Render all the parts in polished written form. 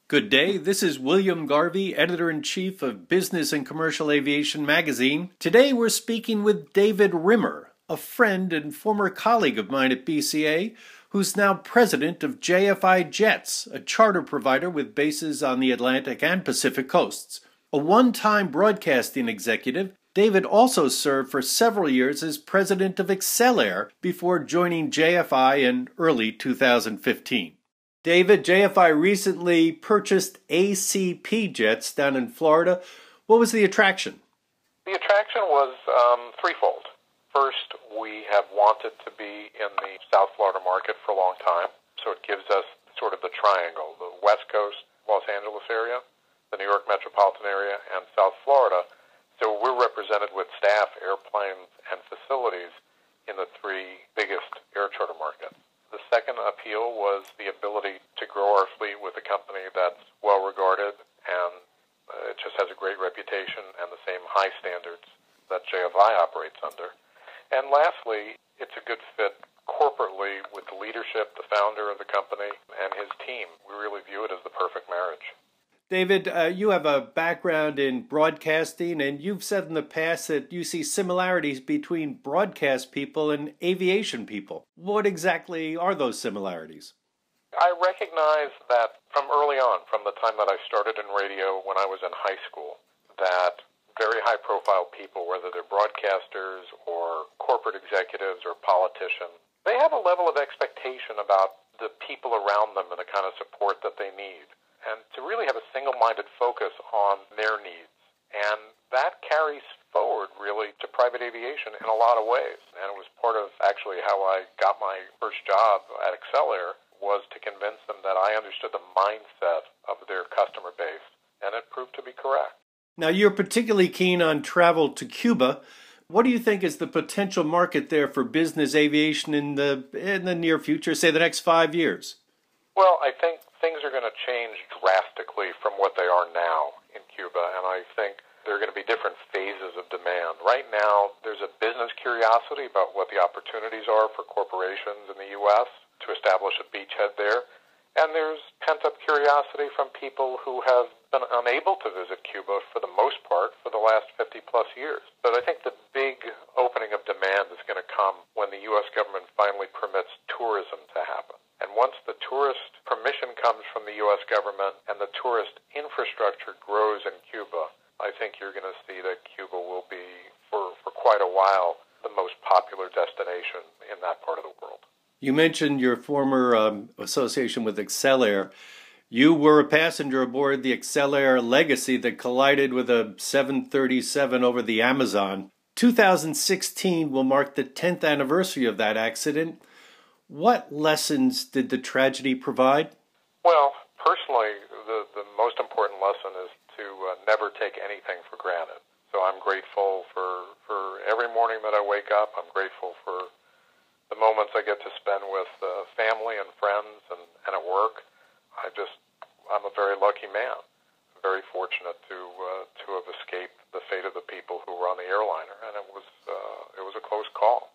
Good day, this is William Garvey, Editor-in-Chief of Business and Commercial Aviation magazine. Today we're speaking with David Rimmer, a friend and former colleague of mine at BCA, who's now president of JFI Jets, a charter provider with bases on the Atlantic and Pacific coasts. A one-time broadcasting executive, David also served for several years as president of Excellair before joining JFI in early 2015. David, JFI recently purchased ACP jets down in Florida. What was the attraction? The attraction was threefold. First, we have wanted to be in the South Florida market for a long time, so it gives us sort of the triangle, the West Coast, Los Angeles area, the New York metropolitan area, and South Florida. So we're represented with staff, airplanes, and facilities in the three biggest air charter markets. The second appeal was the ability to grow our fleet with a company that's well regarded and it just has a great reputation and the same high standards that JFI operates under. And lastly, it's a good fit corporately with the leadership, the founder of the company, and his team. We really view it as the perfect marriage. David, you have a background in broadcasting, and you've said in the past that you see similarities between broadcast people and aviation people. What exactly are those similarities? I recognize that from early on, from the time that I started in radio when I was in high school, that very high-profile people, whether they're broadcasters or corporate executives or politicians, they have a level of expectation about the people around them and the kind of support that they need, and to really have a single-minded focus on their needs. And that carries forward, really, to private aviation in a lot of ways. And it was part of, actually, how I got my first job at Excellair, was to convince them that I understood the mindset of their customer base. And it proved to be correct. Now, you're particularly keen on travel to Cuba. What do you think is the potential market there for business aviation in the near future, say the next 5 years? Well, I think things are going to change drastically from what they are now in Cuba, and I think there are going to be different phases of demand. Right now, there's a business curiosity about what the opportunities are for corporations in the U.S. to establish a beachhead there, and there's pent-up curiosity from people who have been unable to visit Cuba for the most part for the last 50-plus years. But I think the big opening of demand is going to come when the U.S. government finally permits tourism to happen. And once the tourist permission comes from the U.S. government and the tourist infrastructure grows in Cuba, I think you're going to see that Cuba will be, for quite a while, the most popular destination in that part of the world. You mentioned your former association with Excellair. You were a passenger aboard the Excellair Legacy that collided with a 737 over the Amazon. 2016 will mark the 10th anniversary of that accident. What lessons did the tragedy provide? Well, personally, the most important lesson is to never take anything for granted. So I'm grateful for every morning that I wake up. I'm grateful for the moments I get to spend with family and friends and at work. I'm a very lucky man. I'm very fortunate to have escaped the fate of the people who were on the airliner, and it was a close call.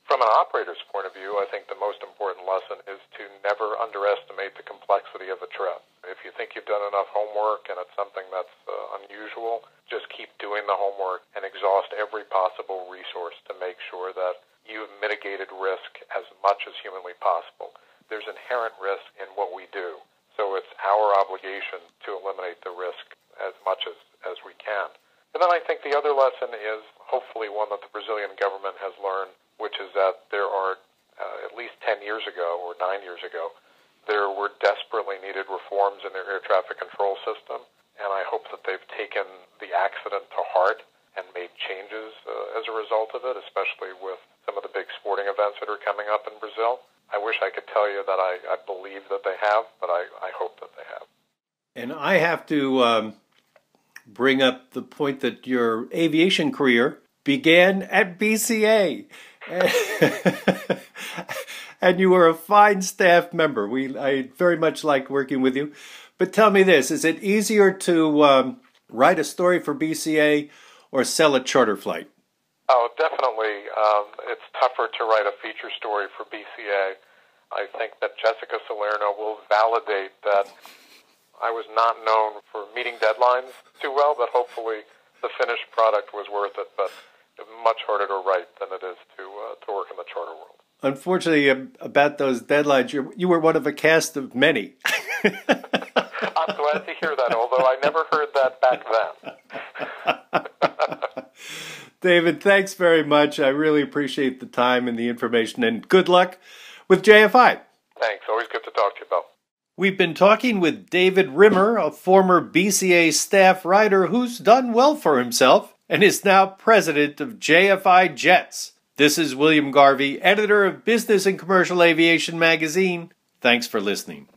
From an operator's point of view, I think the most important lesson is to never underestimate the complexity of a trip. If you think you've done enough homework and it's something that's unusual, just keep doing the homework and exhaust every possible resource to make sure that you've mitigated risk as much as humanly possible. There's inherent risk in what we do, so it's our obligation to eliminate the risk as much as we can. And then I think the other lesson is hopefully one that the Brazilian government has learned, which is that there are, at least 10 years ago or 9 years ago, there were desperately needed reforms in their air traffic control system, and I hope that they've taken the accident to heart and made changes as a result of it, especially with some of the big sporting events that are coming up in Brazil. I wish I could tell you that I believe that they have, but I hope that they have. And I have to bring up the point that your aviation career began at BCA. And you were a fine staff member. I very much liked working with you. But tell me this, is it easier to write a story for BCA or sell a charter flight? Oh, definitely. It's tougher to write a feature story for BCA. I think that Jessica Salerno will validate that I was not known for meeting deadlines too well, but hopefully the finished product was worth it. But much harder to write than it is to work in the charter world. Unfortunately, about those deadlines, you were one of a cast of many. I'm glad to hear that, although I never heard that back then. David, thanks very much. I really appreciate the time and the information, and good luck with JFI. Thanks. Always good to talk to you, Bill. We've been talking with David Rimmer, a former BCA staff writer who's done well for himself and is now president of JFI Jets. This is William Garvey, editor of Business and Commercial Aviation magazine. Thanks for listening.